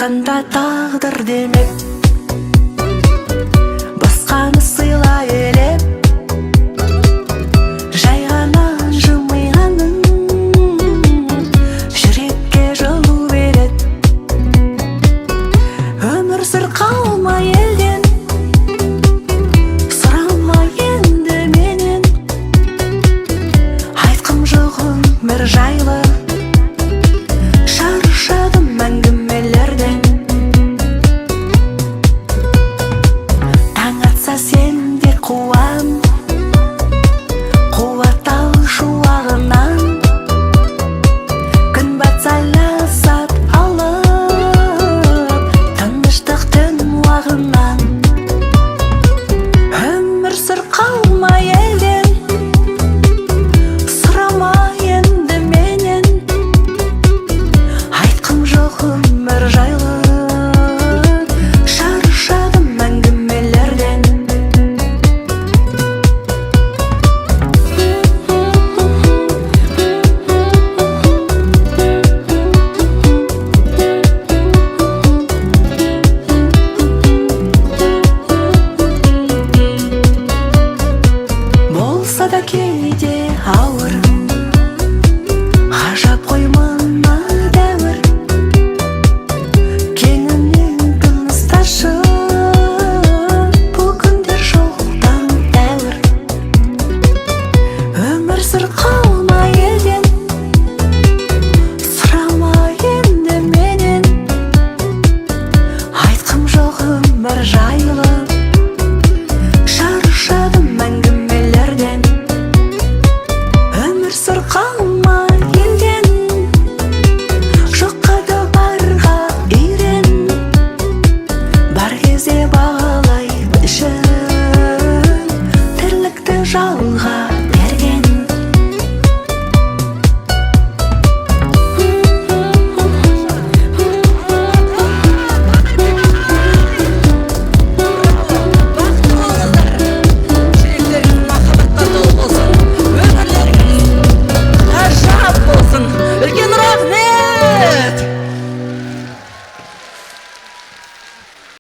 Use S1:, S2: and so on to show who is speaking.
S1: айтқанда тағдыр демеп, басқаны сыйла елеп, жай ғана жымиғаның жүрекке жылу береді. Өмір сүр қалма елден, сұрама енді менен, айтқым жоқ өмір жайлы, шаршадым әңгімелерден. Таң атса сен де қуан, қуат ал шуағынан, күн батса ләззат алып, тыныштық түн уағынан. Өмір сүр қалма елден, сұрама енді менен, айтқым жоқ өмір жайлы, шаршадым әңгімелерден. Болса да кейде ауыр, ғажап қой мына дәуір, кеңінен тынысташы, бұл күндер жоқтан дәуір. Өмір сүр қалма елден, сұрама енді менен, айтқым жоқ өмір жайлы, шаршадым әңгімелерден. Өмір сүр қалма елден, жоққа да барға үйрен, бар кезде бағалай ішін, тірлікті жалға